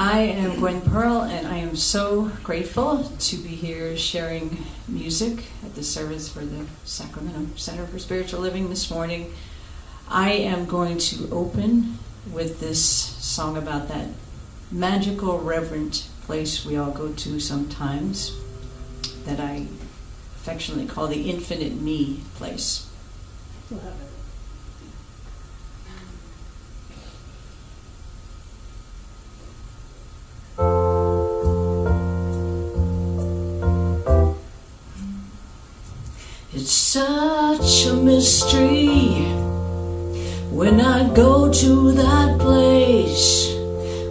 I am Gwen Pearl, and I am so grateful to be here sharing music at the service for the Sacramento Center for Spiritual Living this morning. I am going to open with this song about that magical, reverent place we all go to sometimes that I affectionately call the infinite me place. Love it. It's such a mystery when I go to that place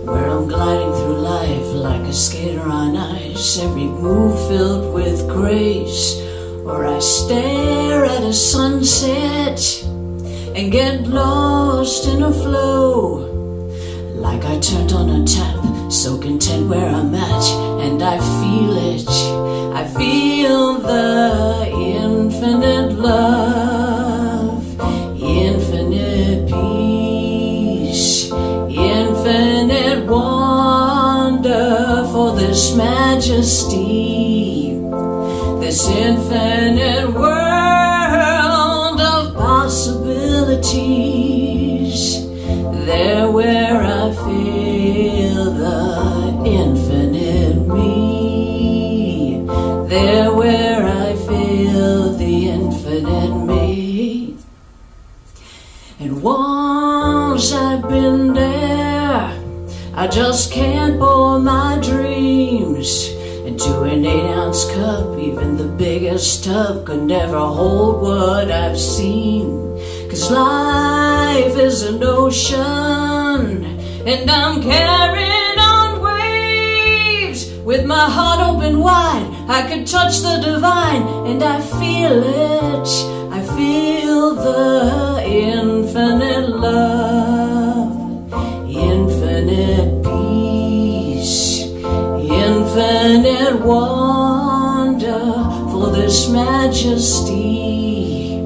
where I'm gliding through life like a skater on ice, every move filled with grace. Or I stare at a sunset and get lost in a flow, like I turned on a tap, so content where I'm at, and I feel it. I feel the infinite love, infinite peace, infinite wonder for this majesty, this infinite world of possibilities, there where I feel the infinite me, there where I feel the infinite me. And once I've been there, I just can't pour my dreams into an 8-ounce cup. Even the biggest tub could never hold what I've seen. 'Cause life is an ocean, and I'm carried on waves. With my heart open wide, I could touch the divine, and I feel it. I feel the infinite love, infinite peace, infinite wonder for this majesty,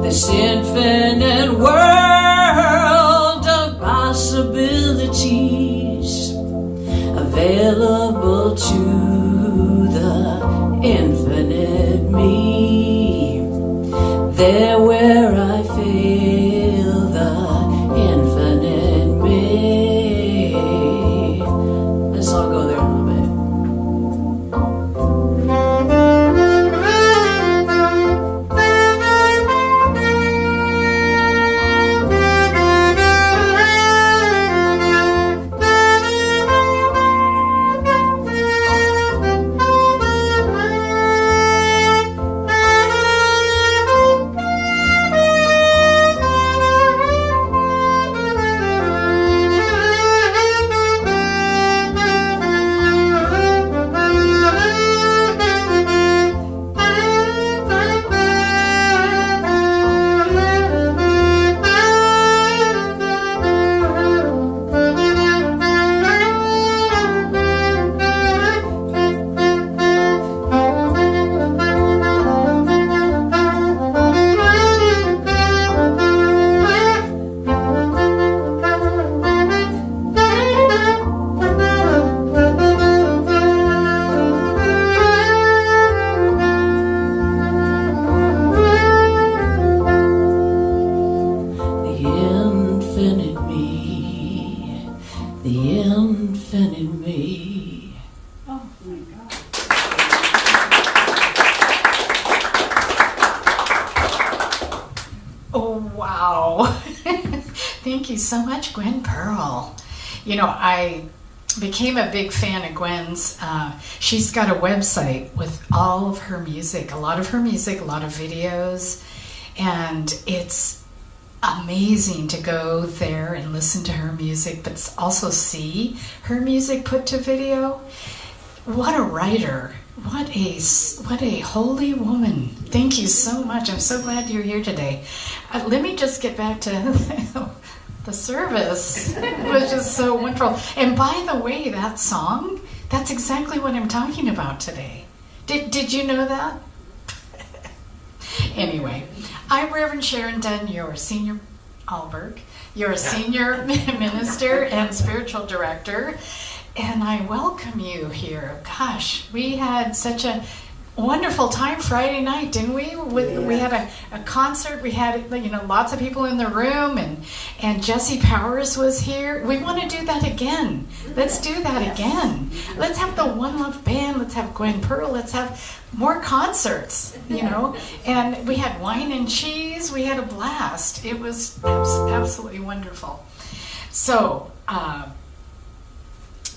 this infinite world of possibilities, available to the infinite me, there where I feel the infinite me. Let's all go there a little bit. Thank you so much, Gwen Pearl. You know, I became a big fan of Gwen's. She's got a website with all of her music, a lot of videos, and it's amazing to go there and listen to her music, but also see her music put to video. What a writer. What a holy woman. Thank you so much. I'm so glad you're here today. Let me just get back to the service. It was just so wonderful. And by the way, that song, that's exactly what I'm talking about today. Did you know that? Anyway, I'm Reverend Sharon Dunn, your senior Alberg. You're a senior minister and spiritual director. and I welcome you here. Gosh, we had such a wonderful time Friday night, didn't we? We had a concert. We had lots of people in the room, and Jesse Powers was here. We want to do that again. Let's do that again. Let's have the One Love Band. Let's have Gwen Pearl. Let's have more concerts. And we had wine and cheese. We had a blast. It was absolutely wonderful. So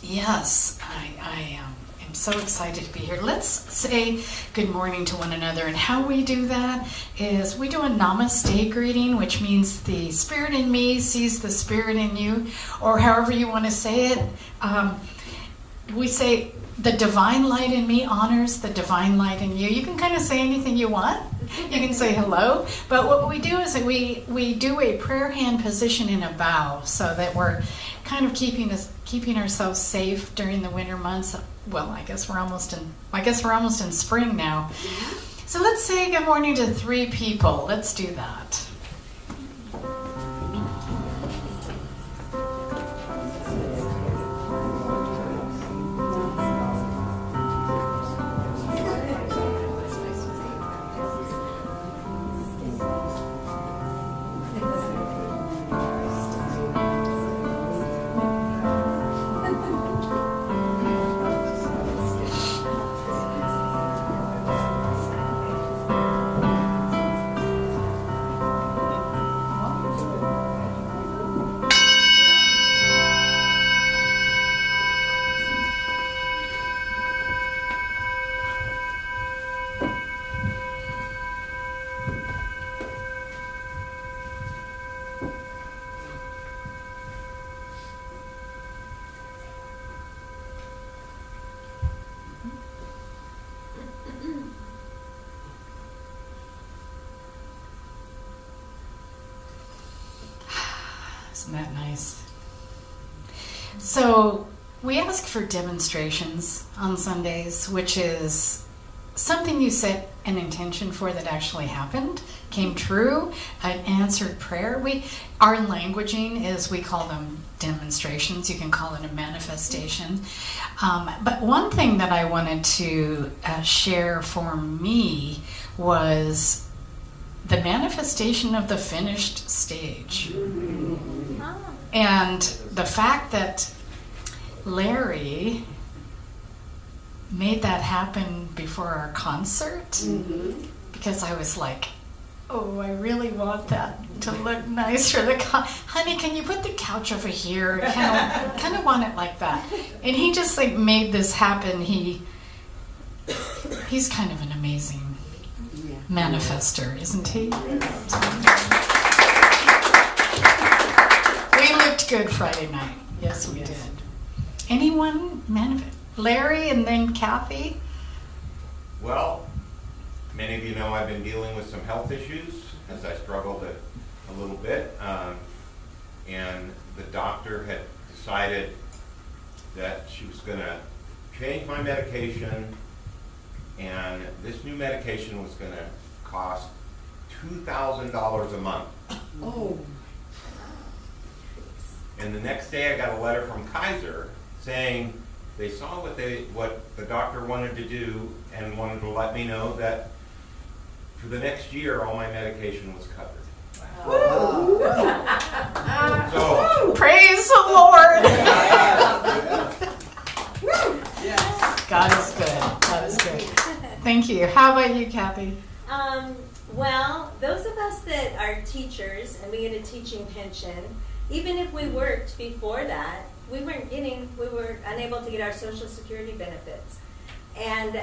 yes, I am so excited to be here. Let's say good morning to one another, and how we do that is we do a namaste greeting, which means the spirit in me sees the spirit in you, or however you want to say it. We say the divine light in me honors the divine light in you. You can kind of say anything you want. You can say hello, but what we do is that we do a prayer hand position in a bow, so that we're kind of keeping ourselves safe during the winter months. Well, I guess we're almost in spring now. So let's say good morning to 3 people. Let's do that. Isn't that nice? So we ask for demonstrations on Sundays, which is something you set an intention for that actually happened, came true, an answered prayer. Our languaging is, we call them demonstrations. You can call it a manifestation. But one thing that I wanted to share for me was the manifestation of the finished stage. And the fact that Larry made that happen before our concert, because I was like, oh, I really want that to look nice for the honey, can you put the couch over here? Kind of want it like that. And he just made this happen. He's kind of an amazing manifester, isn't he? We looked good Friday night. Yes, we did. Anyone manifest? Larry and then Kathy? Well, many of you know I've been dealing with some health issues as I struggled a little bit. And the doctor had decided that she was going to change my medication, and this new medication was going to cost $2,000 a month. Oh. And the next day I got a letter from Kaiser saying they saw what the doctor wanted to do and wanted to let me know that for the next year all my medication was covered. Wow. So praise the Lord. God is good. God is good. Thank you. How about you, Kathy? Well, those of us that are teachers and we get a teaching pension, even if we worked before that, we were unable to get our Social Security benefits. And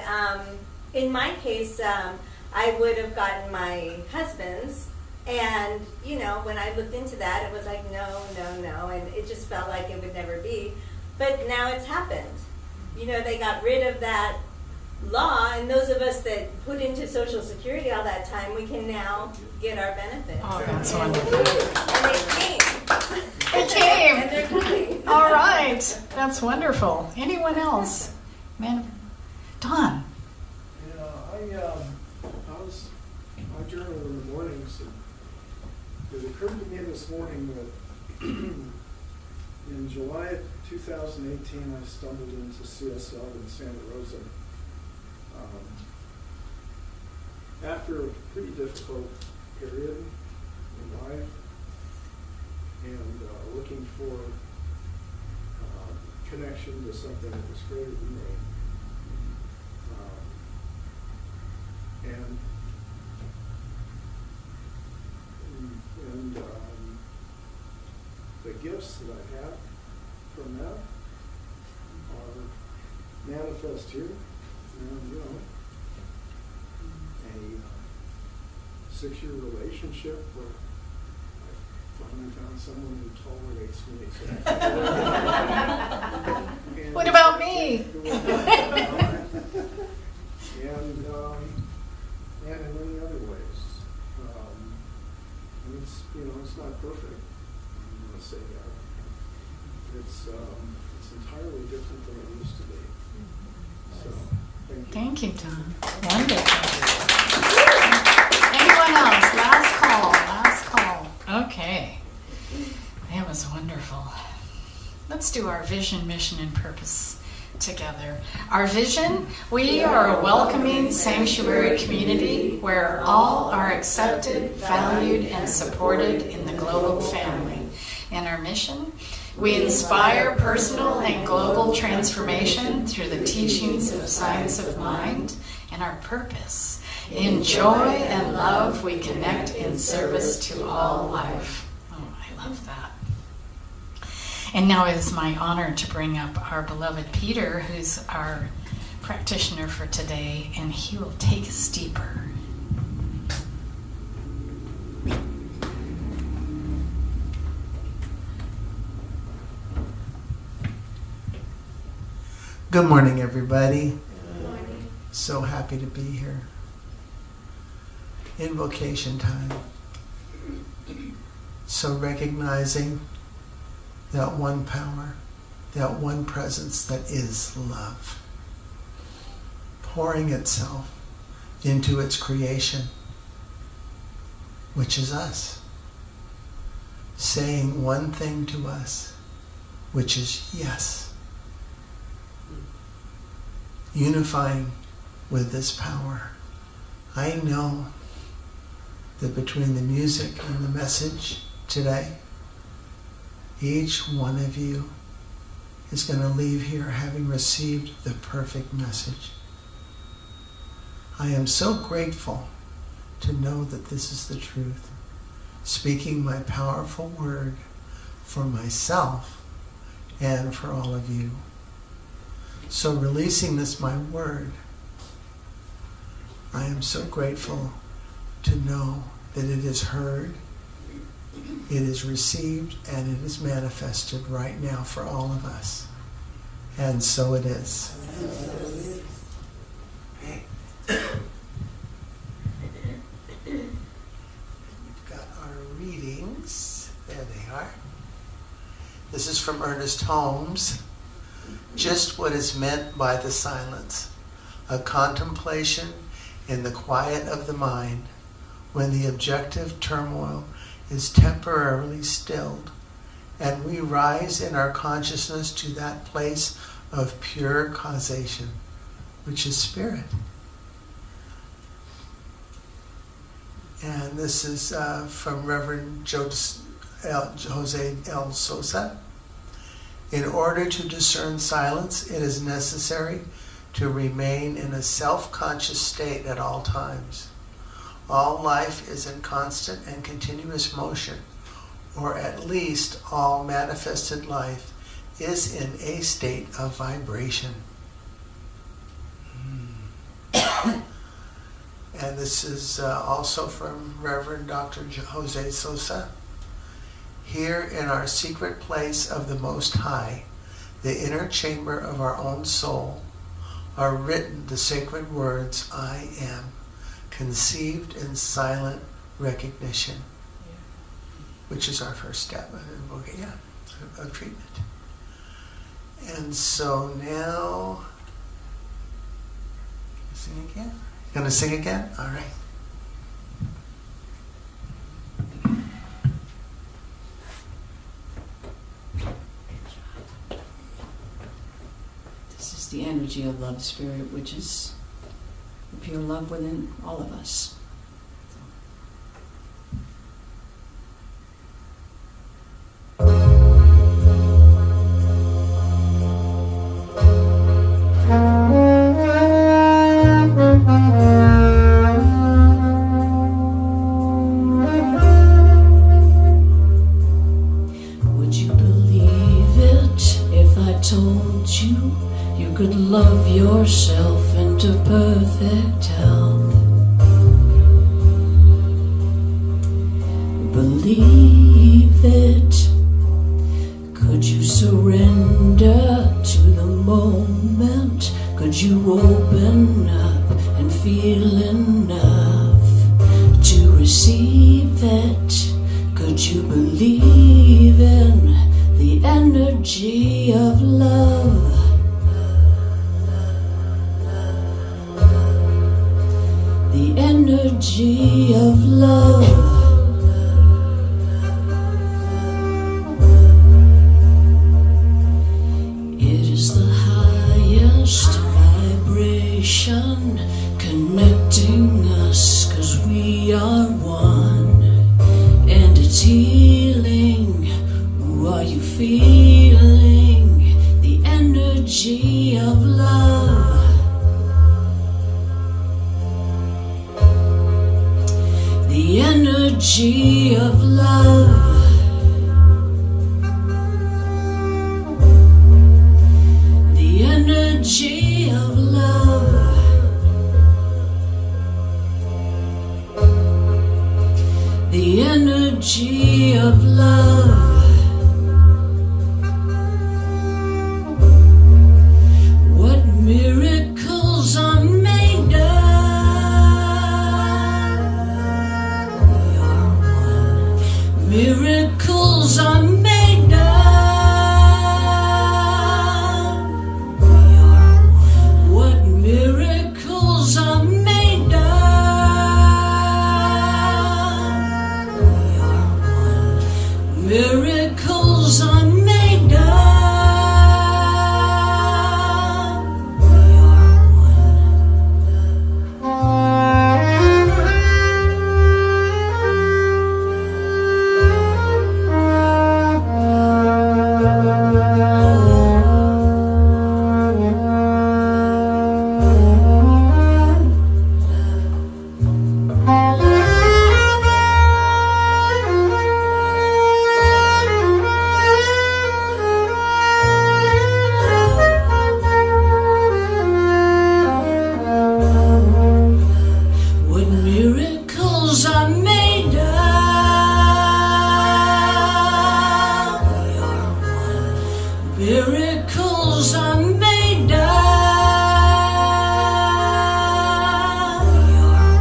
in my case, I would have gotten my husband's, and when I looked into that, it was like, no, and it just felt like it would never be. But now it's happened. They got rid of that law, and those of us that put into Social Security all that time, we can now get our benefits. Oh, that's wonderful. And they came. They came. And they're coming. All right. That's wonderful. Anyone else? Dunn. Yeah, I journal in the mornings, and it occurred to me this morning that In July of 2018, I stumbled into CSL in Santa Rosa. After a pretty difficult period in life, and looking for connection to something that was greater than me. And the gifts that I have from that are manifest here. And, a 6-year relationship where I finally found someone who tolerates me. What about me? And in many other ways. And it's not perfect. I'm going to say that. It's entirely different than it used to be. So, thank you. Thank you, Don. Wonderful. Anyone else? Last call. Okay. That was wonderful. Let's do our vision, mission, and purpose together. Our vision: we are a welcoming sanctuary community where all are accepted, valued, and supported in the global family. And our mission: we inspire personal and global transformation through the teachings of science of mind. And our purpose: in joy and love, we connect in service to all life. Oh, I love that. And now it is my honor to bring up our beloved Peter, who's our practitioner for today, and he will take us deeper. Good morning, everybody. Good morning. So happy to be here. Invocation time. So recognizing that one power, that one presence that is love, pouring itself into its creation, which is us, saying one thing to us, which is yes, unifying with this power. I know that between the music and the message today, each one of you is going to leave here having received the perfect message. I am so grateful to know that this is the truth, speaking my powerful word for myself and for all of you. So releasing this, my word, I am so grateful to know that it is heard, it is received, and it is manifested right now for all of us. And so it is. We've got our readings. There they are. This is from Ernest Holmes. Just what is meant by the silence, a contemplation in the quiet of the mind, when the objective turmoil is temporarily stilled, and we rise in our consciousness to that place of pure causation, which is spirit. And this is from Reverend Jose L. Sosa. In order to discern silence, it is necessary to remain in a self-conscious state at all times. All life is in constant and continuous motion, or at least all manifested life is in a state of vibration. And this is also from Reverend Dr. Jose Sosa. Here in our secret place of the Most High, the inner chamber of our own soul, are written the sacred words, I am, conceived in silent recognition, which is our first step of treatment. And so now, sing again? Gonna sing again? All right. This is the energy of love spirit, which is the pure love within all of us. Would you believe it if I told you you could love yourself into perfect health? Believe it. Could you surrender to the moment? Could you open up and feel enough to receive it? Could you believe in the energy of love? The energy of love. It is the highest vibration connecting us, 'cause we are one, and it's healing. Are you feeling the energy of love? The energy of love. The energy of love. The energy of love. What miracles are made of? We are one. Miracles are made of. We are one. What miracles are made of? We are one. Miracles are made of. We are What miracles are made of? We are one. Miracles are made of. We are one.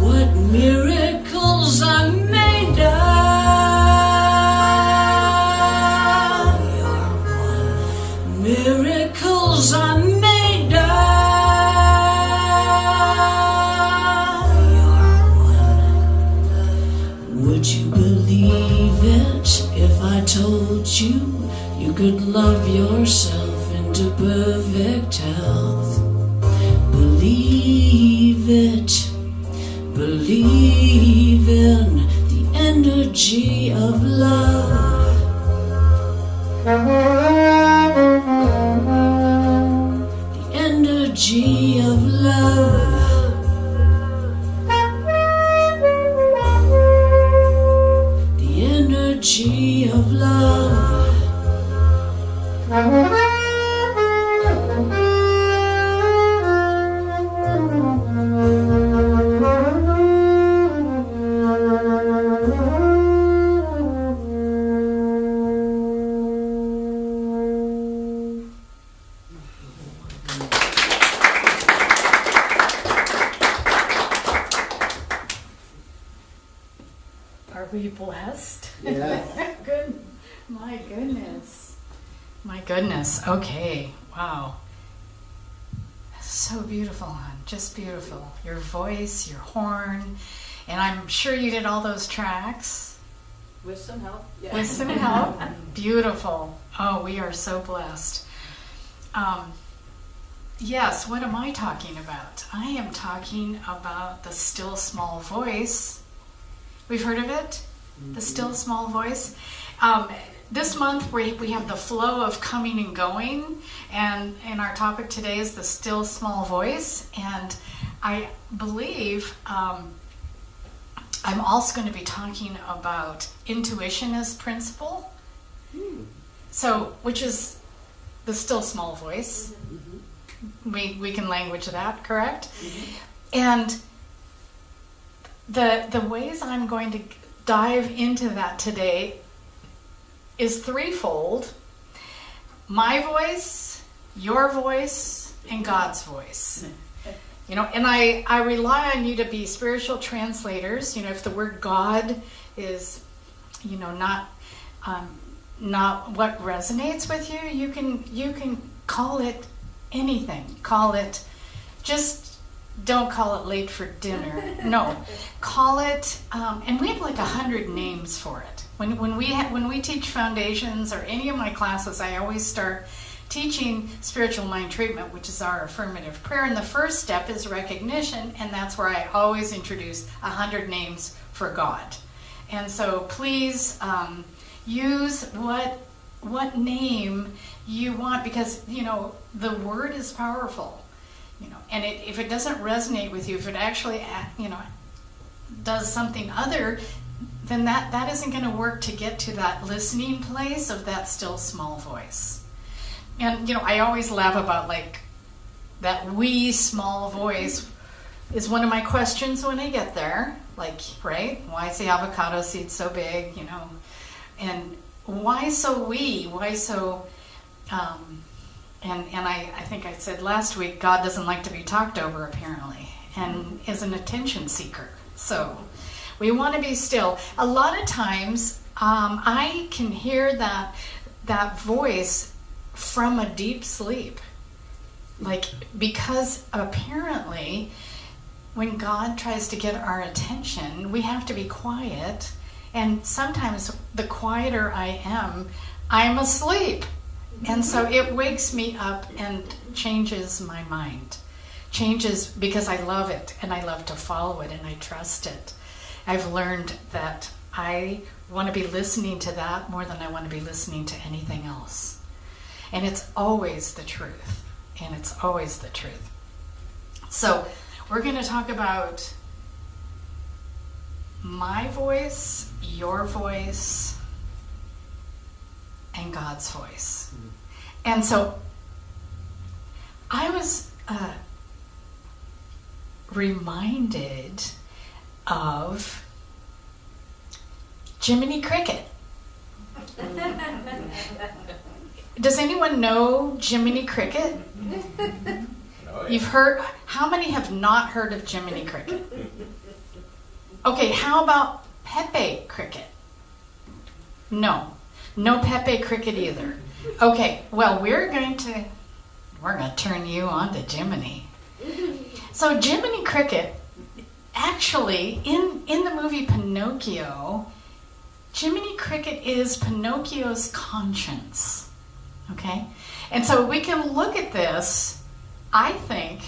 What miracles are made of? We are one. Miracles are made of. Would you believe it if I told you you could love yourself into perfect health? Believe it. Believe in the energy of love. The energy of love. The energy of love. Are we blessed? Yeah. Good. My goodness. My goodness. Okay. Wow. So beautiful, hon. Just beautiful. Your voice, your horn. And I'm sure you did all those tracks. With some help. Yeah. With some help. Beautiful. Oh, we are so blessed. Yes, what am I talking about? I am talking about the still small voice. We've heard of it? The still small voice. This month we have the flow of coming and going, and our topic today is the still small voice. And I believe I'm also going to be talking about intuition as principle. So, which is the still small voice. We can language that, correct? And the ways I'm going to dive into that today is threefold: my voice, your voice, and God's voice. You know, and I rely on you to be spiritual translators. You know, if the word God is, you know, not what resonates with you, you can call it anything. Call it, just don't call it late for dinner. No, call it, and we have like 100 names for it. When we teach foundations or any of my classes, I always start teaching spiritual mind treatment, which is our affirmative prayer. And the first step is recognition, and that's where I always introduce 100 names for God. And so please use what name you want, because you know the word is powerful. You know, and if it doesn't resonate with you, if it actually does something other, then that isn't going to work to get to that listening place of that still small voice. And you know, I always laugh about like that wee small voice is one of my questions when I get there. Like, right? Why is the avocado seed so big? You know, and why so wee? Why so? And I think I said last week, God doesn't like to be talked over apparently, and is an attention seeker. So we want to be still. A lot of times, I can hear that voice from a deep sleep, like, because apparently when God tries to get our attention, we have to be quiet, and sometimes the quieter I am, I'm asleep. And so it wakes me up and changes my mind. Changes because I love it, and I love to follow it, and I trust it. I've learned that I want to be listening to that more than I want to be listening to anything else. And it's always the truth. And it's always the truth. So we're going to talk about my voice, your voice, and God's voice. And so I was reminded of Jiminy Cricket. Does anyone know Jiminy Cricket? Oh, yeah. You've heard, how many have not heard of Jiminy Cricket? Okay, how about Pepe Cricket? No Pepe Cricket either. Okay, well, we're going to turn you on to Jiminy. So Jiminy Cricket, actually, in the movie Pinocchio, Jiminy Cricket is Pinocchio's conscience. Okay? And so we can look at this, I think,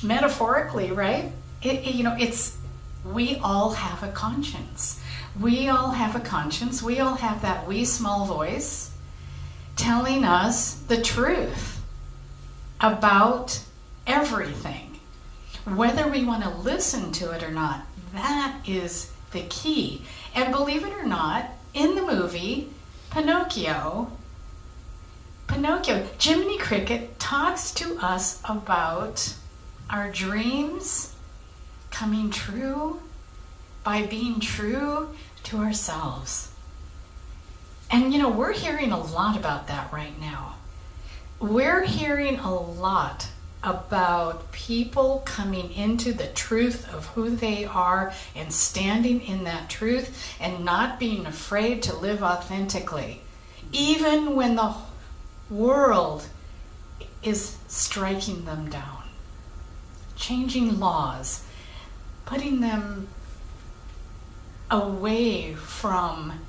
metaphorically, right? It's we all have a conscience. We all have a conscience. We all have that wee small voice telling us the truth about everything. Whether we want to listen to it or not, that is the key. And believe it or not, in the movie Pinocchio, Jiminy Cricket talks to us about our dreams coming true by being true to ourselves. And you know, we're hearing a lot about that right now. We're hearing a lot about people coming into the truth of who they are and standing in that truth and not being afraid to live authentically, even when the world is striking them down, changing laws, putting them away from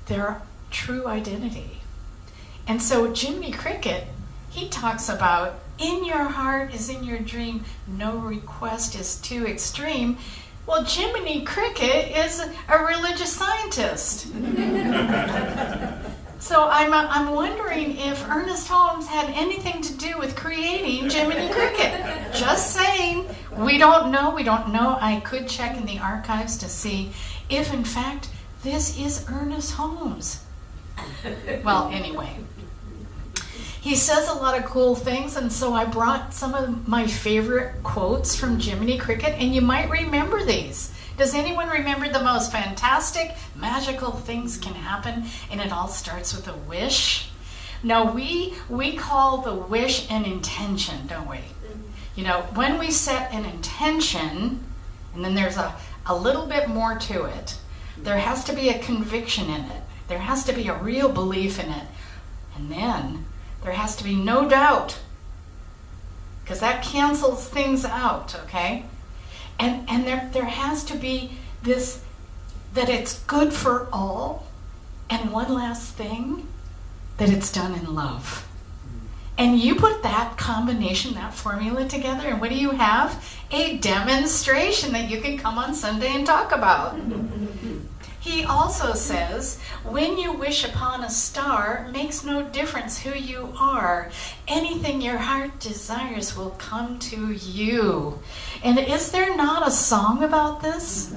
their true identity. And so Jiminy Cricket, he talks about, in your heart is in your dream, no request is too extreme. Well, Jiminy Cricket is a religious scientist. So I'm wondering if Ernest Holmes had anything to do with creating Jiminy Cricket. Just saying. We don't know. I could check in the archives to see if, in fact, this is Ernest Holmes. Well, anyway. He says a lot of cool things, and so I brought some of my favorite quotes from Jiminy Cricket, and you might remember these. Does anyone remember the most fantastic, magical things can happen, and it all starts with a wish? Now, we call the wish an intention, don't we? You know, when we set an intention, and then there's a little bit more to it, there has to be a conviction in it. There has to be a real belief in it. And then there has to be no doubt, because that cancels things out, okay? And there has to be this, that it's good for all, and one last thing, that it's done in love. And you put that combination, that formula together, and what do you have? A demonstration that you can come on Sunday and talk about. He also says, when you wish upon a star, makes no difference who you are. Anything your heart desires will come to you. And is there not a song about this?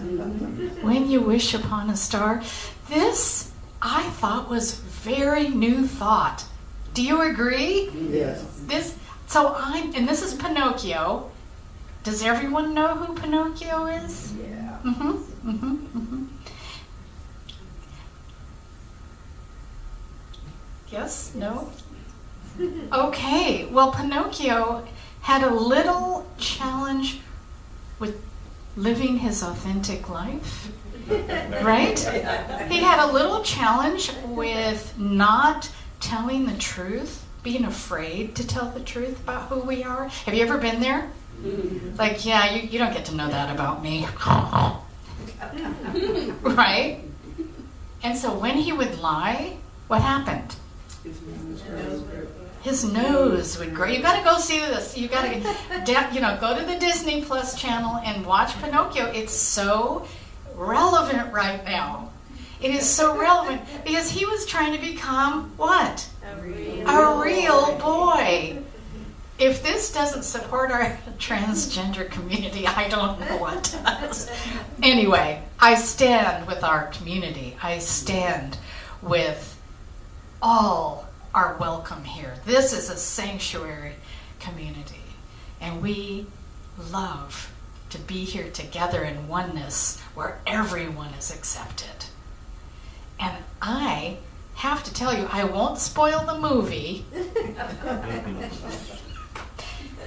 When you wish upon a star. This, I thought, was very new thought. Do you agree? Yes. And this is Pinocchio. Does everyone know who Pinocchio is? Yeah. Yes? No? Okay. Well, Pinocchio had a little challenge with living his authentic life, right? He had a little challenge with not telling the truth, being afraid to tell the truth about who we are. Have you ever been there? Like, yeah, you don't get to know that about me. Right? And so when he would lie, what happened? His nose would grow. You got to go see this. You got to, go to the Disney Plus channel and watch Pinocchio. It's so relevant right now. It is so relevant because he was trying to become what? A real boy. If this doesn't support our transgender community, I don't know what does. Anyway, I stand with our community. I stand with all are welcome here. This is a sanctuary community, and we love to be here together in oneness where everyone is accepted. And I have to tell you, I won't spoil the movie.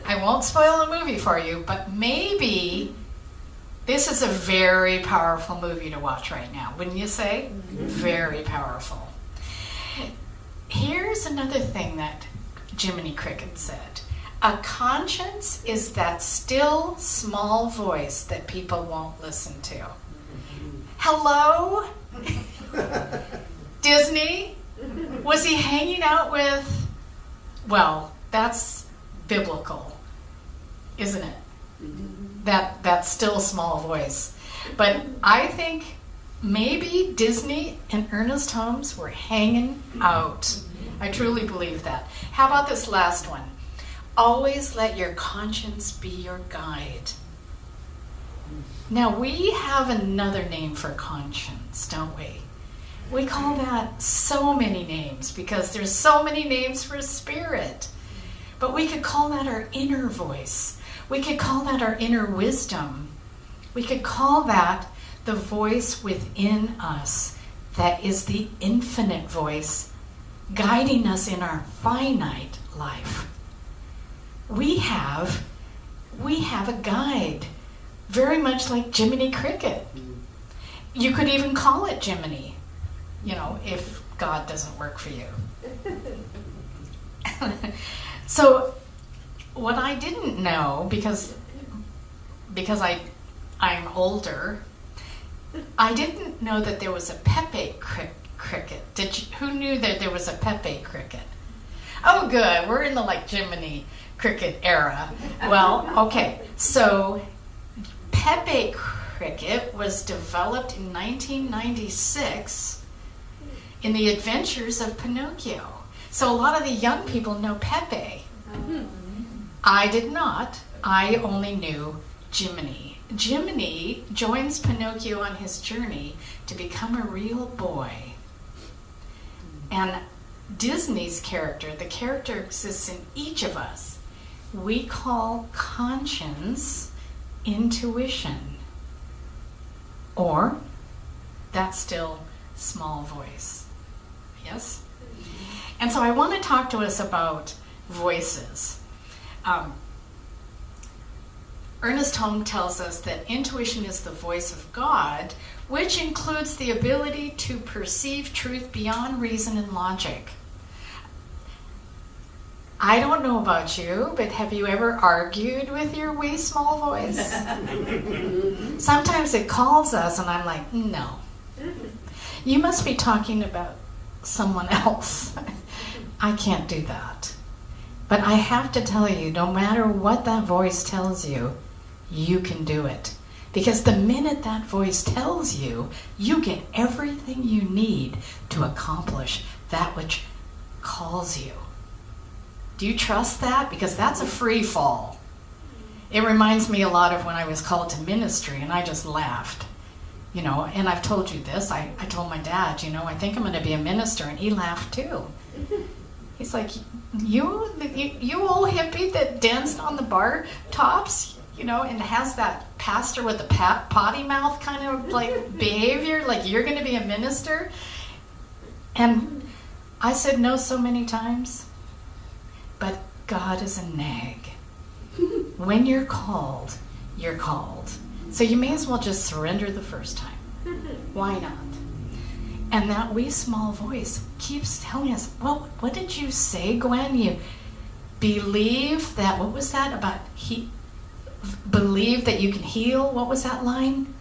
I won't spoil the movie for you, but maybe this is a very powerful movie to watch right now, wouldn't you say? Very powerful. Here's another thing that Jiminy Cricket said. A conscience is that still, small voice that people won't listen to. Hello? Disney? Was he hanging out with, well, that's biblical, isn't it? That still, small voice. But I think maybe Disney and Ernest Holmes were hanging out. I truly believe that. How about this last one? Always let your conscience be your guide. Now, we have another name for conscience, don't we? We call that so many names because there's so many names for spirit. But we could call that our inner voice. We could call that our inner wisdom. We could call that the voice within us that is the infinite voice guiding us in our finite life. We have a guide, very much like Jiminy Cricket. You could even call it Jiminy, if God doesn't work for you. So what I didn't know, because I'm older, I didn't know that there was a Pepe cricket. Who knew that there was a Pepe cricket? Oh, good. We're in the like Jiminy Cricket era. Well, okay. So Pepe Cricket was developed in 1996 in the Adventures of Pinocchio. So a lot of the young people know Pepe. I did not. I only knew Jiminy. Jiminy joins Pinocchio on his journey to become a real boy. And Disney's character, the character exists in each of us. We call conscience intuition. Or that still small voice. Yes? And so I want to talk to us about voices. Ernest Holmes tells us that intuition is the voice of God, which includes the ability to perceive truth beyond reason and logic. I don't know about you, but have you ever argued with your wee small voice? Sometimes it calls us and I'm like, no. You must be talking about someone else. I can't do that. But I have to tell you, no matter what that voice tells you, you can do it. Because the minute that voice tells you, you get everything you need to accomplish that which calls you. Do you trust that? Because that's a free fall. It reminds me a lot of when I was called to ministry and I just laughed. You know, and I've told you this. I told my dad, you know, I think I'm going to be a minister, and he laughed too. He's like, you old hippie that danced on the bar tops, you know, and has that pastor with the potty mouth kind of like behavior, like you're going to be a minister? And I said no so many times, but God is a nag. When you're called, you're called. So you may as well just surrender the first time. Why not? And that wee small voice keeps telling us, well, what did you say, Gwen? You believe that, what was that about? Believe that you can heal? What was that line?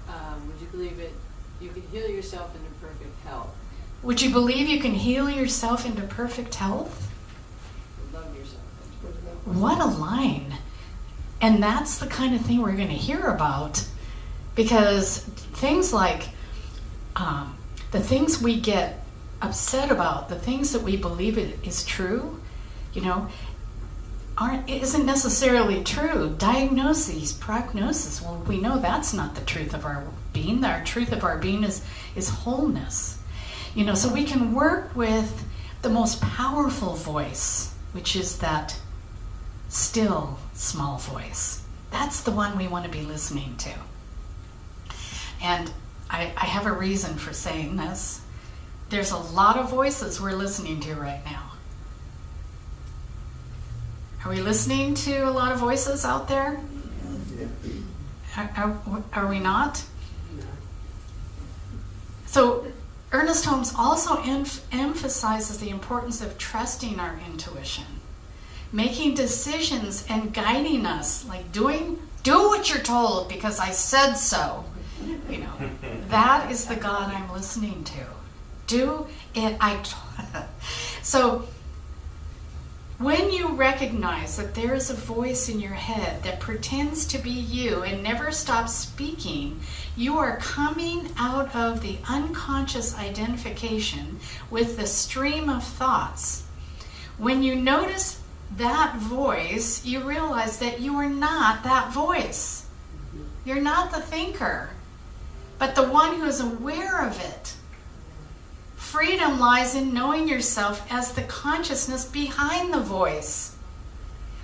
Would you believe it? You can heal yourself into perfect health. Would you believe you can heal yourself into perfect health? Love yourself into perfect health. What a line. And that's the kind of thing we're going to hear about, because things like the things we get upset about, the things that we believe is true, you know, isn't necessarily true. Diagnoses, prognosis, well, we know that's not the truth of our being. Our truth of our being is wholeness. You know, so we can work with the most powerful voice, which is that still small voice. That's the one we want to be listening to. And I have a reason for saying this. There's a lot of voices we're listening to right now. Are we listening to a lot of voices out there? Are we not? So Ernest Holmes also emphasizes the importance of trusting our intuition, making decisions and guiding us, like do what you're told because I said so. You know, that is the God I'm listening to. Do it. So when you recognize that there is a voice in your head that pretends to be you and never stops speaking, you are coming out of the unconscious identification with the stream of thoughts. When you notice that voice, you realize that you are not that voice. You're not the thinker, but the one who is aware of it. Freedom lies in knowing yourself as the consciousness behind the voice.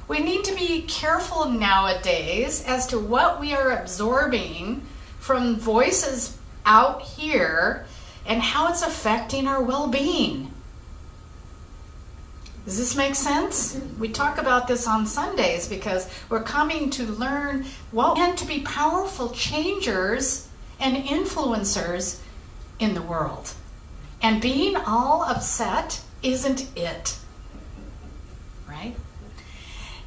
We need to be careful nowadays as to what we are absorbing from voices out here and how it's affecting our well-being. Does this make sense? We talk about this on Sundays because we're coming to learn and to be powerful changers and influencers in the world. And being all upset isn't it, right?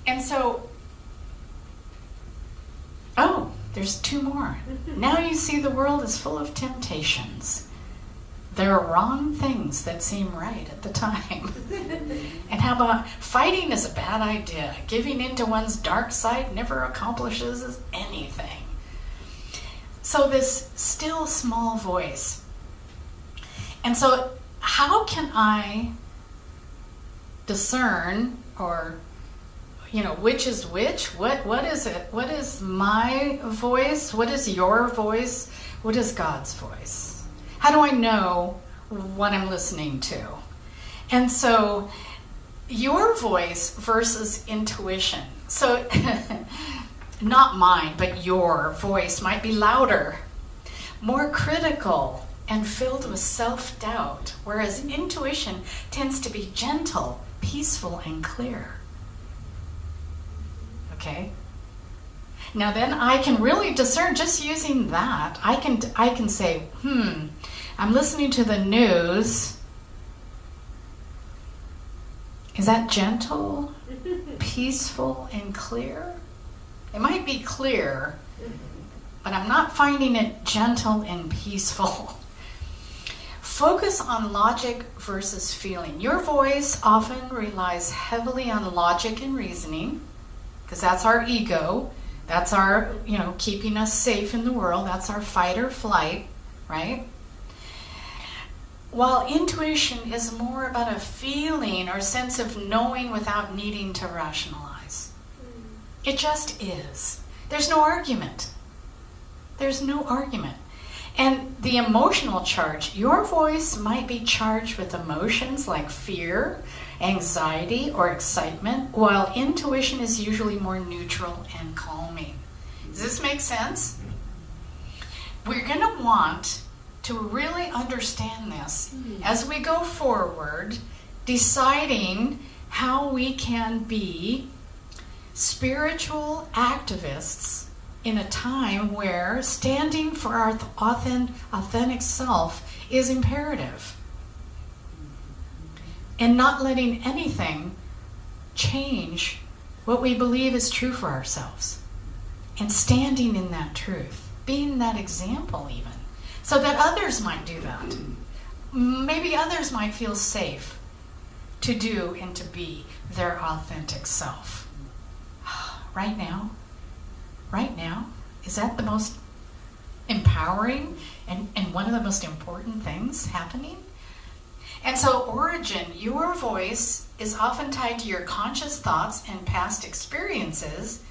And so, there's two more. Now you see the world is full of temptations. there are wrong things that seem right at the time. And how about fighting is a bad idea. Giving in to one's dark side never accomplishes anything. So this still small voice. And so how can I discern, or which is which? What is it? What is my voice? What is your voice? What is God's voice? How do I know what I'm listening to? And so your voice versus intuition. So not mine, but your voice might be louder, more critical, and filled with self-doubt, whereas intuition tends to be gentle, peaceful, and clear. Okay? Now then I can really discern just using that. I can say, I'm listening to the news. Is that gentle, peaceful, and clear? It might be clear, but I'm not finding it gentle and peaceful. Focus on logic versus feeling. Your voice often relies heavily on logic and reasoning, because that's our ego. That's our, keeping us safe in the world. That's our fight or flight, right? While intuition is more about a feeling or sense of knowing without needing to rationalize. It just is. There's no argument. There's no argument. And the emotional charge, your voice might be charged with emotions like fear, anxiety, or excitement, while intuition is usually more neutral and calming. Does this make sense? We're going to want to really understand this as we go forward, deciding how we can be spiritual activists in a time where standing for our authentic self is imperative. And not letting anything change what we believe is true for ourselves. And standing in that truth. Being that example even. So that others might do that. Maybe others might feel safe to do and to be their authentic self. Right now, is that the most empowering and one of the most important things happening? And so origin, your voice is often tied to your conscious thoughts and past experiences.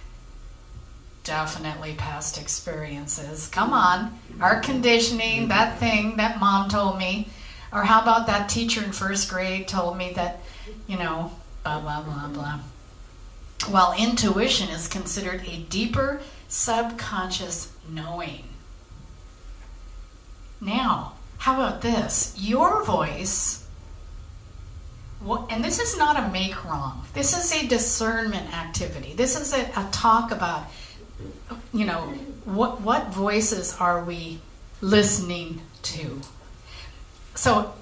Definitely past experiences. Come on. Our conditioning, that thing that mom told me. Or how about that teacher in first grade told me that, blah, blah, blah, blah. While intuition is considered a deeper subconscious knowing. Now, how about this? Your voice, and this is not a make wrong. This is a discernment activity. This is a talk about, what voices are we listening to? So,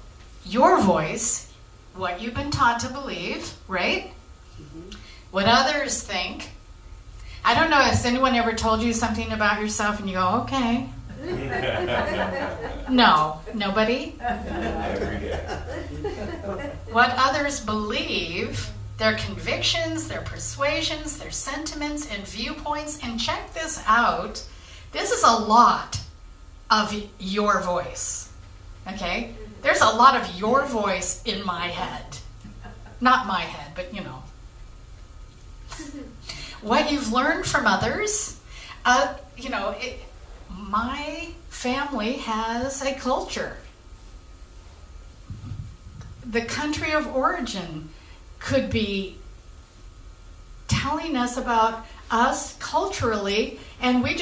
your voice, what you've been taught to believe, right? What others think. I don't know, has anyone ever told you something about yourself and you go, okay. No, nobody? Every day. What others believe, their convictions, their persuasions, their sentiments and viewpoints, and check this out, this is a lot of your voice, okay? There's a lot of your voice in my head. Not my head, but what you've learned from others, my family has a culture. The country of origin could be telling us about us culturally, and we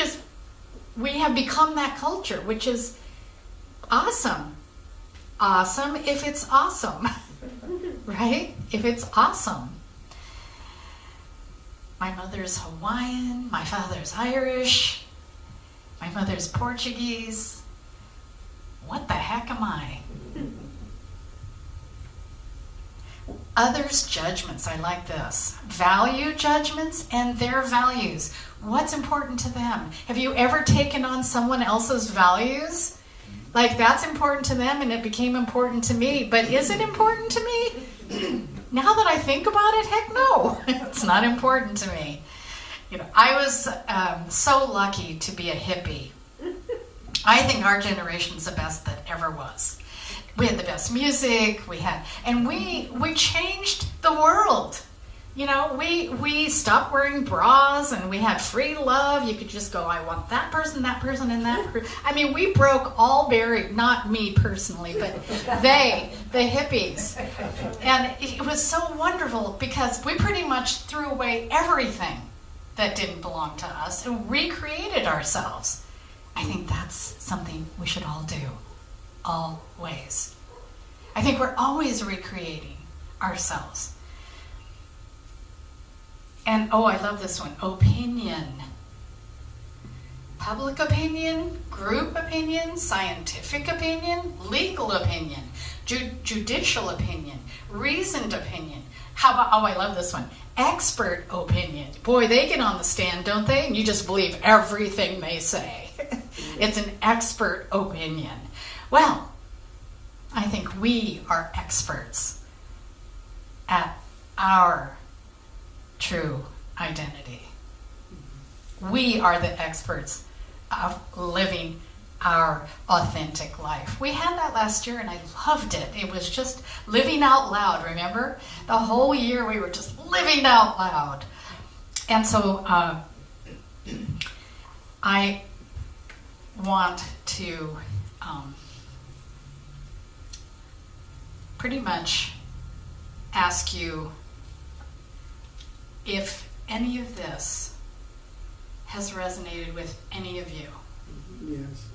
have become that culture, which is awesome. Awesome if it's awesome, right? If it's awesome. My mother's Hawaiian, my father's Irish, my mother's Portuguese. What the heck am I? Others' judgments, I like this. Value judgments and their values. What's important to them? Have you ever taken on someone else's values Like, that's important to them, and it became important to me. But is it important to me? Now that I think about it, heck no. It's not important to me. You know, I was so lucky to be a hippie. I think our generation's the best that ever was. We had the best music, and we changed the world. You know, we stopped wearing bras, and we had free love. You could just go, I want that person, and that person. I mean, we broke all barriers, not me personally, but the hippies. And it was so wonderful because we pretty much threw away everything that didn't belong to us and recreated ourselves. I think that's something we should all do, always. I think we're always recreating ourselves. And, oh, I love this one, opinion. Public opinion, group opinion, scientific opinion, legal opinion, judicial opinion, reasoned opinion. How about, oh, I love this one, expert opinion. Boy, they get on the stand, don't they? And you just believe everything they say. It's an expert opinion. Well, I think we are experts at our true identity. We are the experts of living our authentic life. We had that last year and I loved it. It was just living out loud, remember? The whole year we were just living out loud. And so I want to pretty much ask you if any of this has resonated with any of you. Yes.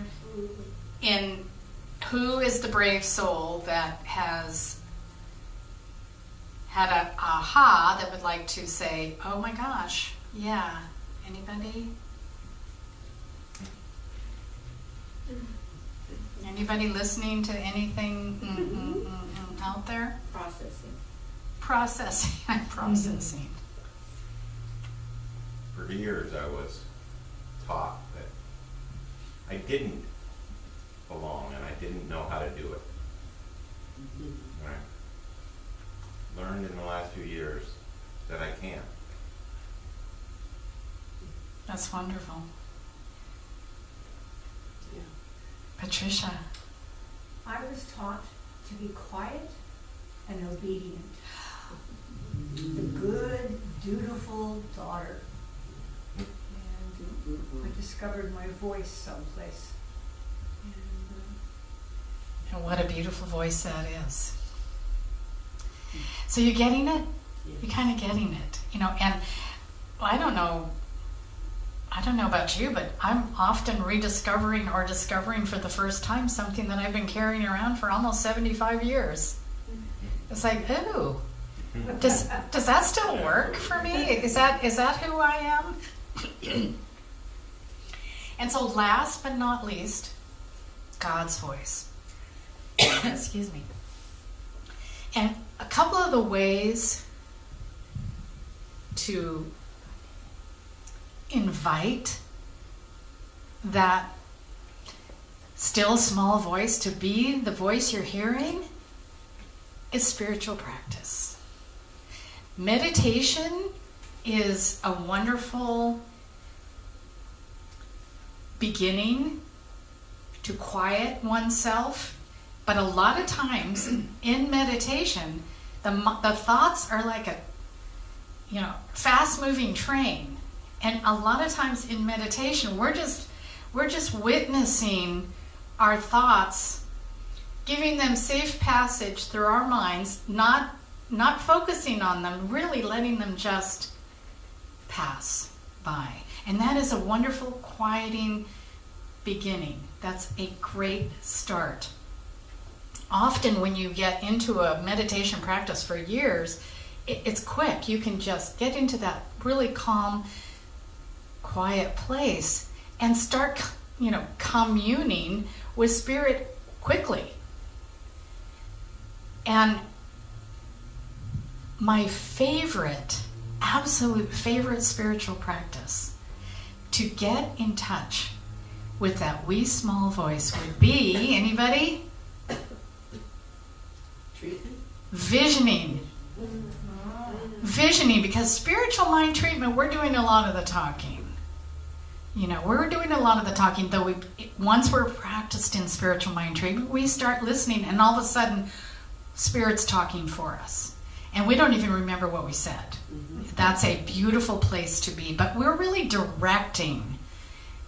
Absolutely. In who is the brave soul that has had a aha that would like to say, oh my gosh, yeah, anybody? Anybody listening to anything out there? Processing. I'm processing. For years I was taught that I didn't belong and I didn't know how to do it. And I learned in the last few years that I can. That's wonderful. Yeah. Patricia. I was taught to be quiet and obedient. The good, dutiful daughter. And I discovered my voice someplace. And what a beautiful voice that is. So you're getting it? You're kind of getting it. You know, and I don't know about you, but I'm often rediscovering or discovering for the first time something that I've been carrying around for almost 75 years. It's like, ooh, does that still work for me? Is that who I am? And so last but not least, God's voice. Excuse me. And a couple of the ways to invite that still small voice to be the voice you're hearing is spiritual practice. Meditation is a wonderful beginning to quiet oneself, but a lot of times in meditation, the thoughts are like a fast-moving train, and a lot of times in meditation, we're just witnessing our thoughts, giving them safe passage through our minds, not focusing on them, really letting them just pass by. And that is a wonderful quieting beginning. That's a great start. Often when you get into a meditation practice for years, it's quick. You can just get into that really calm, quiet place and start, communing with Spirit quickly. And my absolute favorite spiritual practice to get in touch with that wee small voice would be, anybody? Visioning. Visioning, because spiritual mind treatment, we're doing a lot of the talking. You know, we're doing a lot of the talking, though once we're practiced in spiritual mind treatment, we start listening, and all of a sudden, Spirit's talking for us. And we don't even remember what we said. That's a beautiful place to be, but we're really directing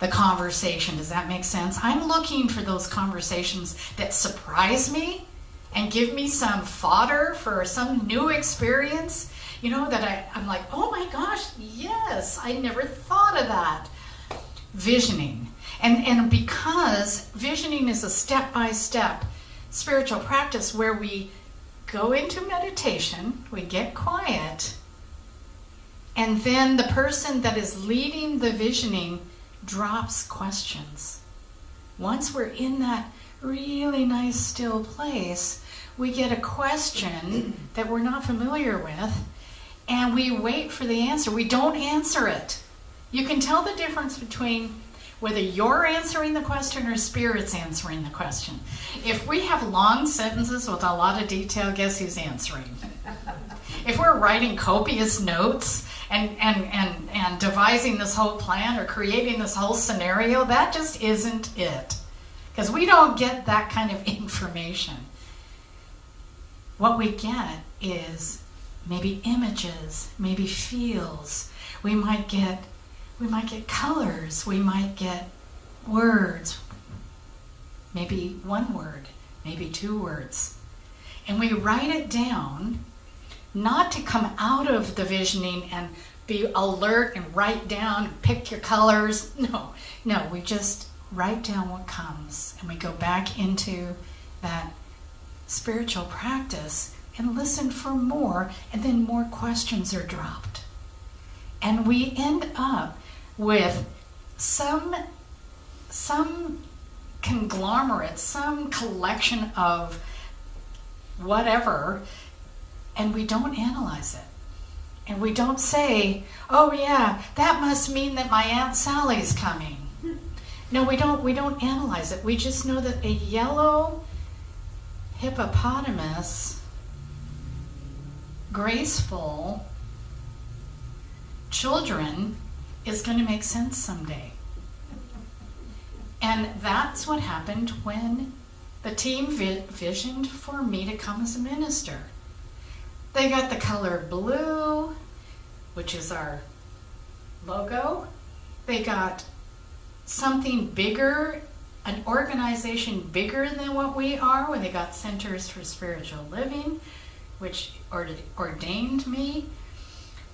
the conversation. Does that make sense? I'm looking for those conversations that surprise me and give me some fodder for some new experience, you know, that I'm like, oh my gosh, yes, I never thought of that. Visioning. And because visioning is a step-by-step spiritual practice where we go into meditation, we get quiet, and then the person that is leading the visioning drops questions. Once we're in that really nice still place, we get a question that we're not familiar with, and we wait for the answer. We don't answer it. You can tell the difference between whether you're answering the question or Spirit's answering the question. If we have long sentences with a lot of detail, guess who's answering? If we're writing copious notes and devising this whole plan or creating this whole scenario, that just isn't it. Because we don't get that kind of information. What we get is maybe images, maybe feels. We might get colors, we might get words, maybe one word, maybe two words. And we write it down, not to come out of the visioning and be alert and write down, pick your colors. No, we just write down what comes, and we go back into that spiritual practice and listen for more, and then more questions are dropped. And we end up with some conglomerate, some collection of whatever, and we don't analyze it. And we don't say, oh yeah, that must mean that my Aunt Sally's coming. No, we don't analyze it. We just know that a yellow hippopotamus, graceful children, is going to make sense someday. And that's what happened when the team visioned for me to come as a minister. They got the color blue, which is our logo. They got something bigger, an organization bigger than what we are, when they got Centers for Spiritual Living, which ordained me.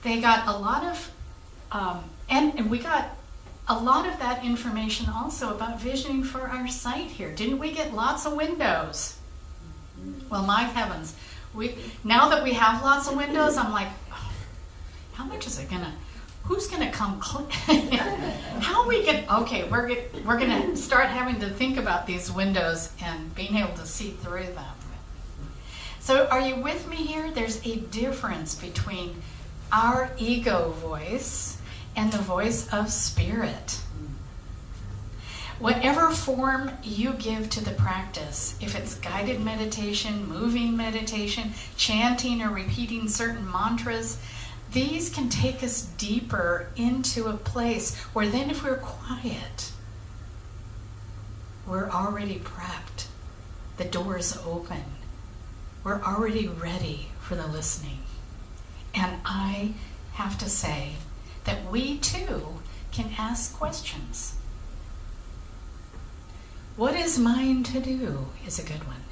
They got a lot of and we got a lot of that information also about visioning for our site here. Didn't we get lots of windows? Well, my heavens. Now that we have lots of windows, I'm like, oh, how much is it who's gonna come how we get, okay, we're gonna start having to think about these windows and being able to see through them. So are you with me here? There's a difference between our ego voice and the voice of Spirit. Whatever form you give to the practice, if it's guided meditation, moving meditation, chanting or repeating certain mantras, these can take us deeper into a place where then if we're quiet, we're already prepped. The door's open. We're already ready for the listening. And I have to say that we too can ask questions. What is mine to do is a good one.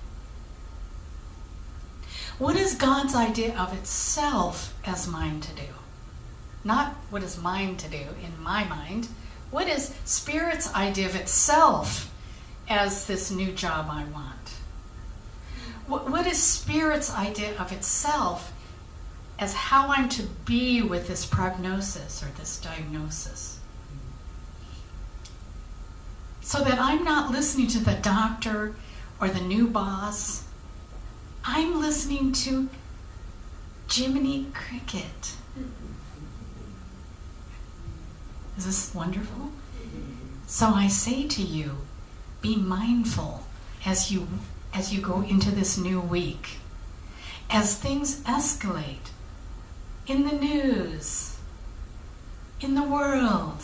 What is God's idea of itself as mine to do? Not what is mine to do in my mind. What is Spirit's idea of itself as this new job I want? What is Spirit's idea of itself as how I'm to be with this prognosis or this diagnosis? So that I'm not listening to the doctor or the new boss. I'm listening to Jiminy Cricket. Is this wonderful? So I say to you, be mindful as you go into this new week. As things escalate in the news, in the world,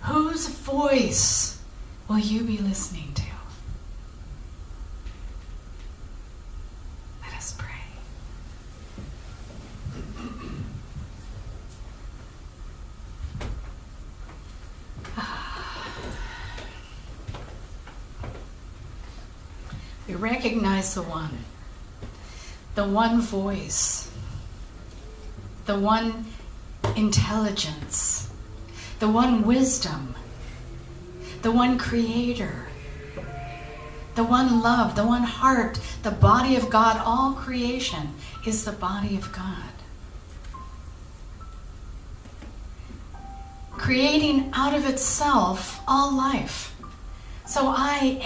whose voice will you be listening to? Let us pray. We recognize the one voice, the one intelligence, the one wisdom, the one creator, the one love, the one heart, the body of God. All creation is the body of God. Creating out of itself all life. So I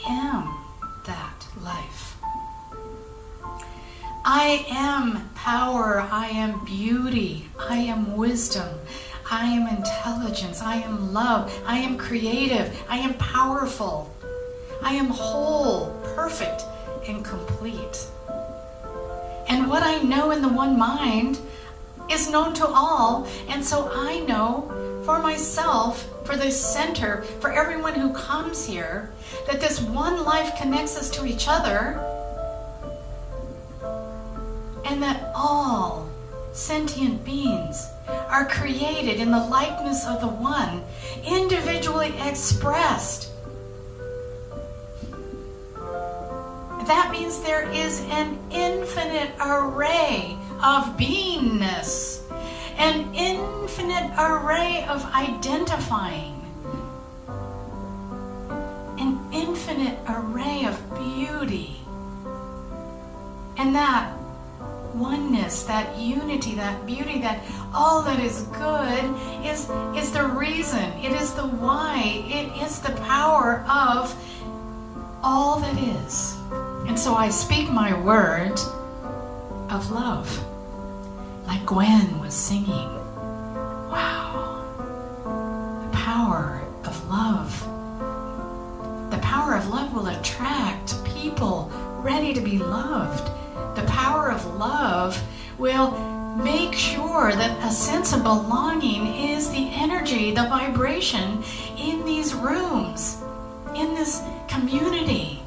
am that life. I am power, I am beauty, I am wisdom, I am intelligence, I am love, I am creative, I am powerful, I am whole, perfect, and complete. And what I know in the one mind is known to all, and so I know for myself, for the center, for everyone who comes here, that this one life connects us to each other, and that all sentient beings are created in the likeness of the one, individually expressed. That means there is an infinite array of beingness, an infinite array of identifying, an infinite array of beauty. And that oneness, that unity, that beauty, that all that is good is the reason, it is the why, it is the power of all that is. And so I speak my word of love, like Gwen was singing. Wow. The power of love. The power of love will attract people ready to be loved. The power of love will make sure that a sense of belonging is the energy, the vibration in these rooms, in this community,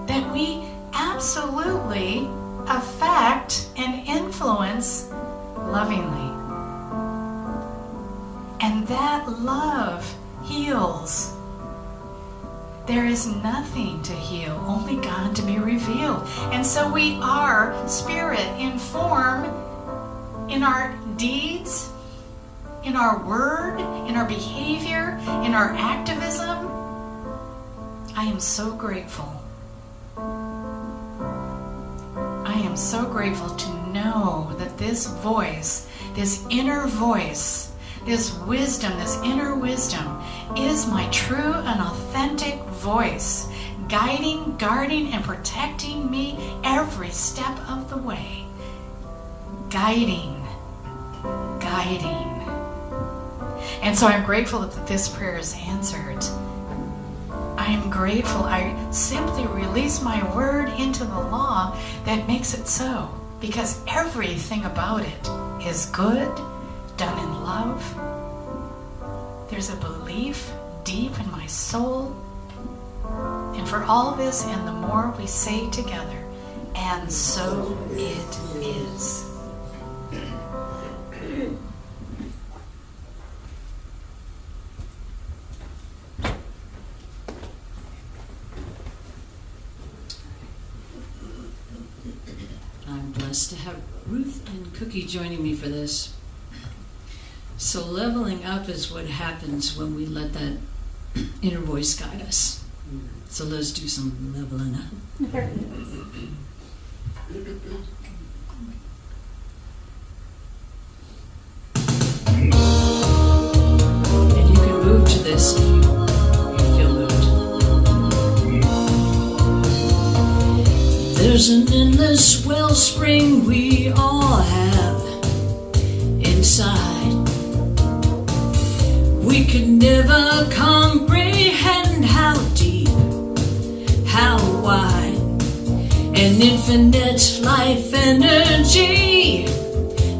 that we absolutely affect and influence lovingly. And that love heals. There is nothing to heal, only God to be revealed. And so we are spirit in form, in our deeds, in our word, in our behavior, in our activism. I am so grateful. I am so grateful to know that this voice, this inner voice, this wisdom, this inner wisdom, is my true and authentic voice, guiding, guarding, and protecting me every step of the way. Guiding. And so I'm grateful that this prayer is answered. I'm grateful. I simply release my word into the law that makes it so, because everything about it is good, done in love. There's a belief deep in my soul. And for all this and the more we say together, and so it is. I'm blessed to have Ruth and Cookie joining me for this. So leveling up is what happens when we let that inner voice guide us. So let's do some leveling up. And you can move to this if you feel moved. There's an endless wellspring we all have inside. We could never comprehend how deep, how wide, an infinite life energy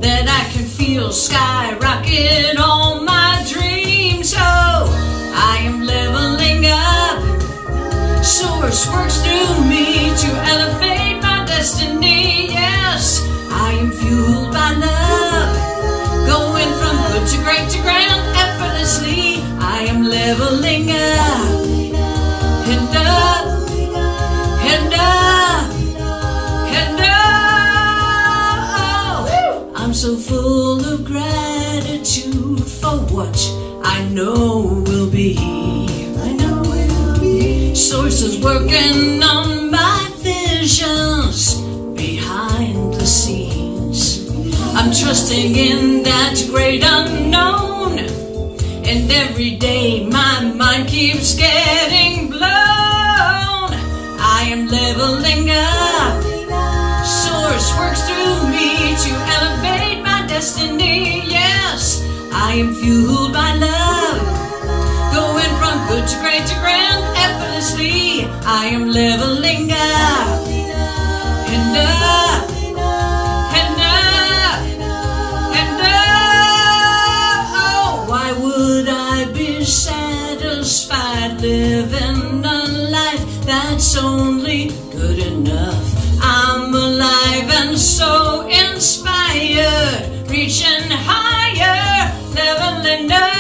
that I can feel skyrocket all my dreams. Oh, I am leveling up. Source works through me to elevate my destiny. Yes, I am fueled by love, going from good to great to grand effortlessly. I am leveling up and up and up and up. I'm so full of gratitude for what I know will be. Source is working on my visions behind the scenes. I'm trusting in that great unknown, and every day my mind keeps getting blown. I am leveling up. Source works through me to elevate my destiny. Yes, I am fueled by love, going from good to great to grand effortlessly. I am leveling up and up and up and up. Oh, why would I be satisfied living a life that's only good enough? I'm alive and so inspired, reaching higher, leveling up.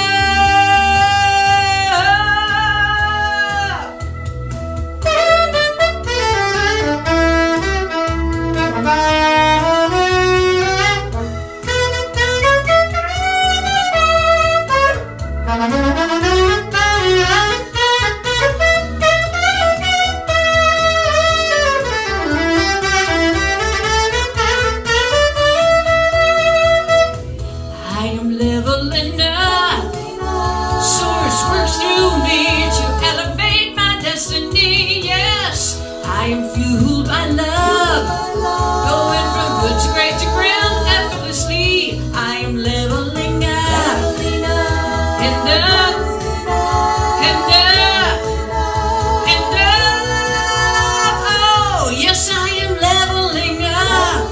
I am fueled by love, going from good to great to grand effortlessly. I am leveling up and up and up and up. Oh, yes, I am leveling up.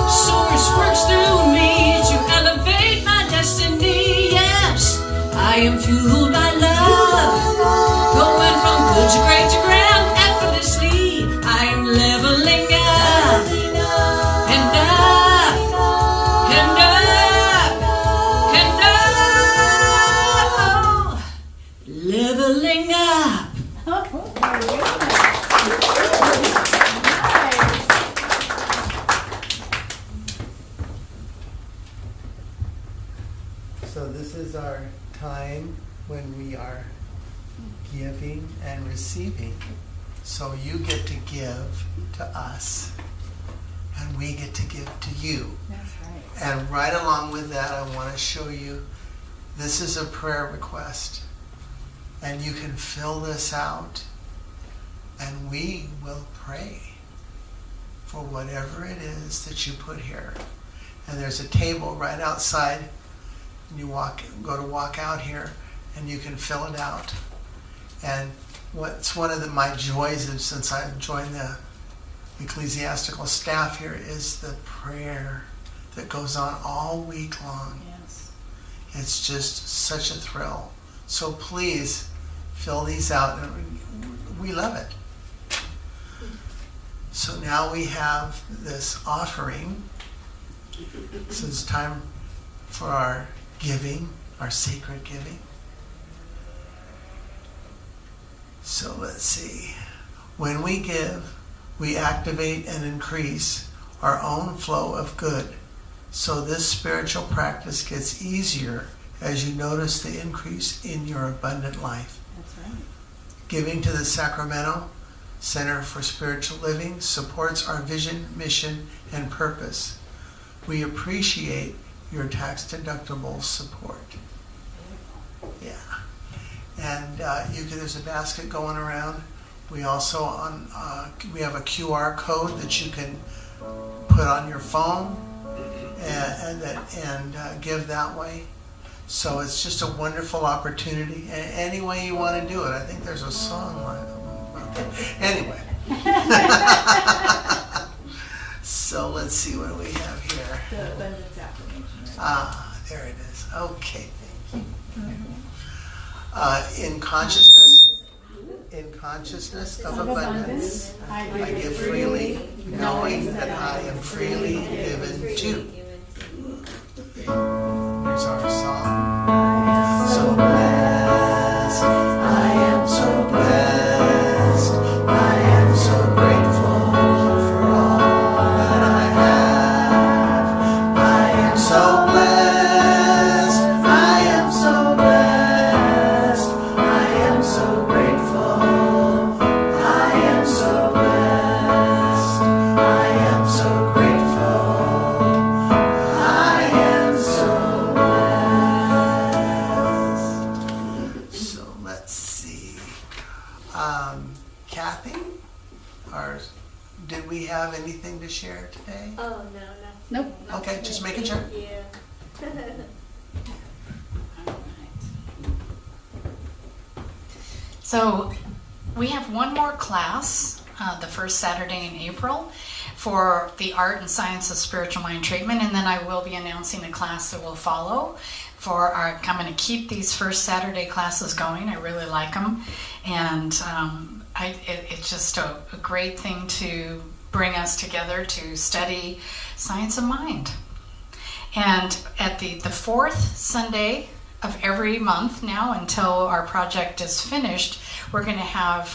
Source works through me to elevate my destiny. Yes, I am fueled by love, going from good to great to grand. Leveling up and up and up and up. Leveling up. So this is our time when we are giving and receiving. So you get to give to us, and we get to give to you. That's right. And right along with that, I want to show you, this is a prayer request. And you can fill this out, and we will pray for whatever it is that you put here. And there's a table right outside, and you go to walk out here, and you can fill it out. And what's one of my joys is, since I've joined the ecclesiastical staff here, is the prayer that goes on all week long. Yes. It's just such a thrill. So please fill these out, and we love it. So now we have this offering. So it's time for our giving, our sacred giving. So let's see. When we give, we activate and increase our own flow of good. So this spiritual practice gets easier as you notice the increase in your abundant life. That's right. Giving to the Sacramento Center for Spiritual Living supports our vision, mission, and purpose. We appreciate your tax-deductible support. Yeah. And there's a basket going around. We also we have a QR code that you can put on your phone and give that way. So it's just a wonderful opportunity. Any way you want to do it. I think there's a song like anyway. So let's see what we have here. The abundance affirmation. Ah, there it is. Okay, thank you. In consciousness of abundance, I give freely, knowing that I am freely given too. Here's our song. So blessed, I am so blessed, I am so grateful for all that I have. I am so blessed, I am so blessed, I am so grateful, I am so blessed, I am so grateful, I am so blessed. So let's see. Kathy, did we have anything to share today? Oh, no, Nope. Okay, just making sure. Thank you. So we have one more class, the first Saturday in April, for the Art and Science of Spiritual Mind Treatment, and then I will be announcing a class that will follow. I'm going to keep these first Saturday classes going. I really like them, and it's just a great thing to bring us together to study science of mind. And at the fourth Sunday of every month now until our project is finished, we're going to have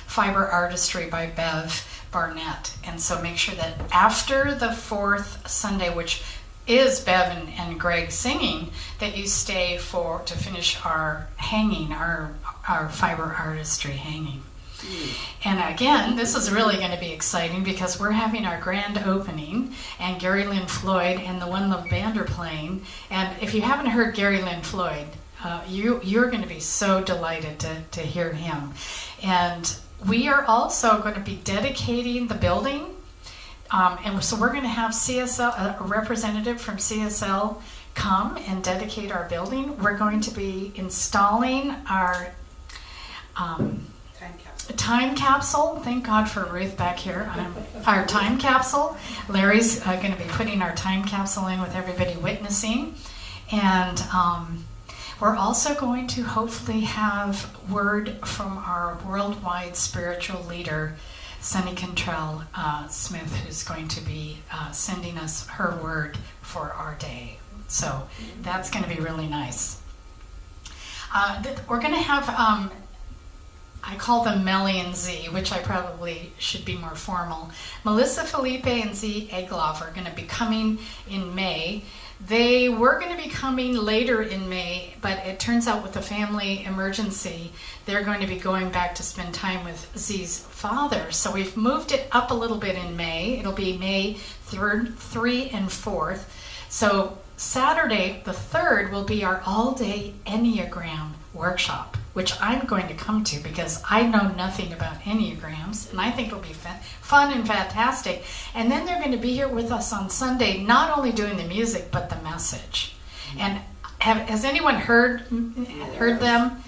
Fiber Artistry by Bev Barnett. And so make sure that after the fourth Sunday, which is Bev and Greg singing, that you stay to finish our hanging, our Fiber Artistry hanging. And again, this is really going to be exciting because we're having our grand opening, and Gary Lynn Floyd and the One Love Band are playing. And if you haven't heard Gary Lynn Floyd, you're going to be so delighted to hear him. And we are also going to be dedicating the building. And so we're going to have CSL, a representative from CSL, come and dedicate our building. We're going to be installing our time capsule. Thank God for Ruth back here. Our time capsule. Larry's going to be putting our time capsule in with everybody witnessing. And we're also going to hopefully have word from our worldwide spiritual leader, Sunny Cantrell Smith, who's going to be sending us her word for our day. So that's going to be really nice. We're going to have... I call them Melly and Z, which I probably should be more formal. Melissa Felipe and Z Egloff are going to be coming in May. They were going to be coming later in May, but it turns out with the family emergency, they're going to be going back to spend time with Z's father. So we've moved it up a little bit in May. It'll be May 3rd, 3 and 4th. So Saturday, the 3rd, will be our all-day Enneagram workshop, which I'm going to come to because I know nothing about Enneagrams, and I think it'll be fun and fantastic. And then they're going to be here with us on Sunday, not only doing the music, but the message. And has anyone heard them?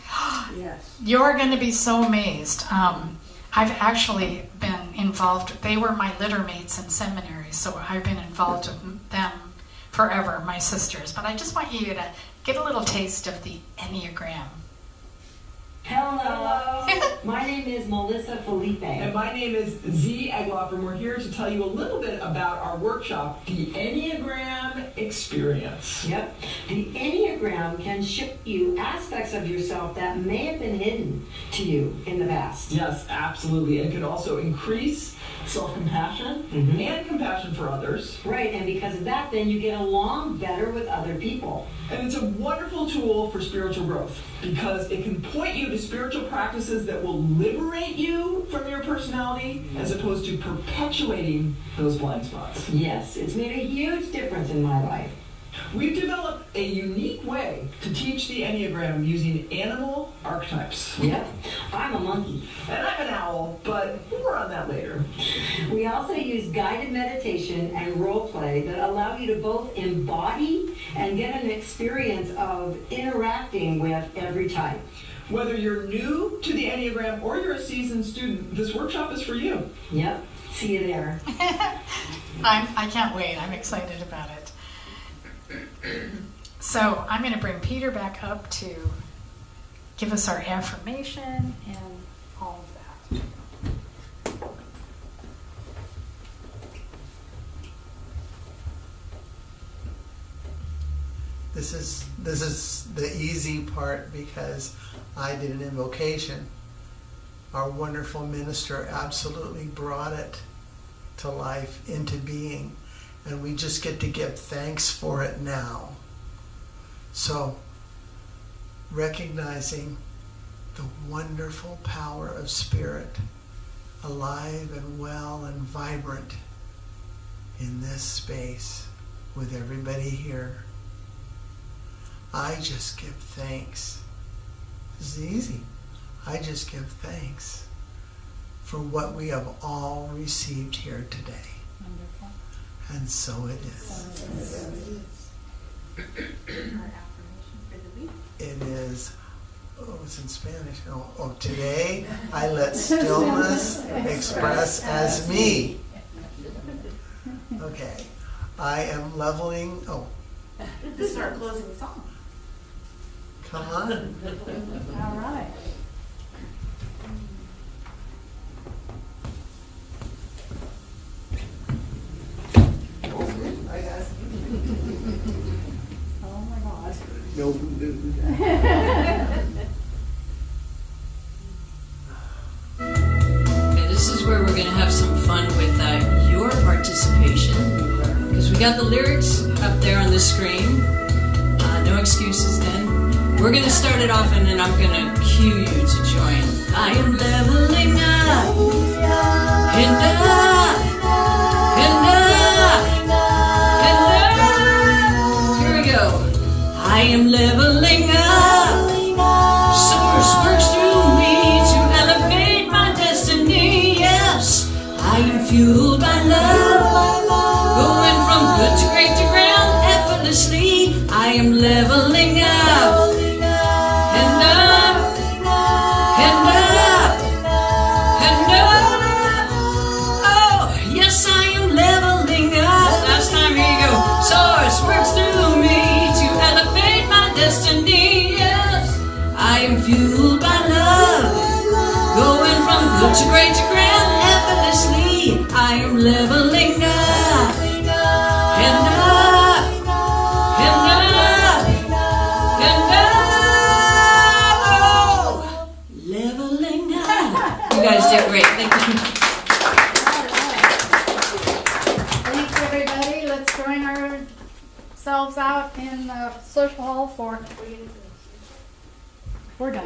Yes. You're going to be so amazed. I've actually been involved. They were my litter mates in seminary, so I've been involved with them forever, my sisters. But I just want you to get a little taste of the Enneagram. Hello. My name is Melissa Felipe. And my name is Z Egloff, and we're here to tell you a little bit about our workshop, the Enneagram Experience. Yep. The Enneagram can show you aspects of yourself that may have been hidden to you in the past. Yes, absolutely. It can also increase self-compassion and compassion for others. Right, and because of that, then you get along better with other people. And it's a wonderful tool for spiritual growth because it can point you to spiritual practices that will liberate you from your personality as opposed to perpetuating those blind spots. Yes, it's made a huge difference in my life. We've developed a unique way to teach the Enneagram using animal archetypes. Yep. I'm a monkey. And I'm an owl, but more on that later. We also use guided meditation and role play that allow you to both embody and get an experience of interacting with every type. Whether you're new to the Enneagram or you're a seasoned student, this workshop is for you. Yep. See you there. I can't wait. I'm excited about it. So I'm going to bring Peter back up to give us our affirmation and all of that. This is the easy part because I did an invocation. Our wonderful minister absolutely brought it to life, into being, and we just get to give thanks for it now. So, recognizing the wonderful power of spirit, alive and well and vibrant in this space with everybody here. I just give thanks. This is easy. I just give thanks for what we have all received here today. Wonderful. And so it is. Our affirmation for the week. It is, it's in Spanish. Today I let stillness express as me. Okay. I am leveling, This is our closing song. come on. All right. Oh my God. No, Okay, this is where we're going to have some fun with your participation, because we got the lyrics up there on the screen. No excuses then. We're going to start it off, and then I'm going to cue you to join. I am leveling up, and up, and up, and up. Here we go. I am leveling up. Source works through me to elevate my destiny. Yes, I am fueled by love, going from good to great to ground effortlessly. I am leveling up, and up, and up, and up. Oh, yes, I am leveling up. Last time, here you go. Source works through me to elevate my destiny. Yes, I am fueled by love, going from good to great to grand effortlessly. I am leveling up, and up, and up, and up. Oh, leveling up. You guys did great. Thank you. Thanks, everybody. Let's join ourselves out in the social hall for. We're done.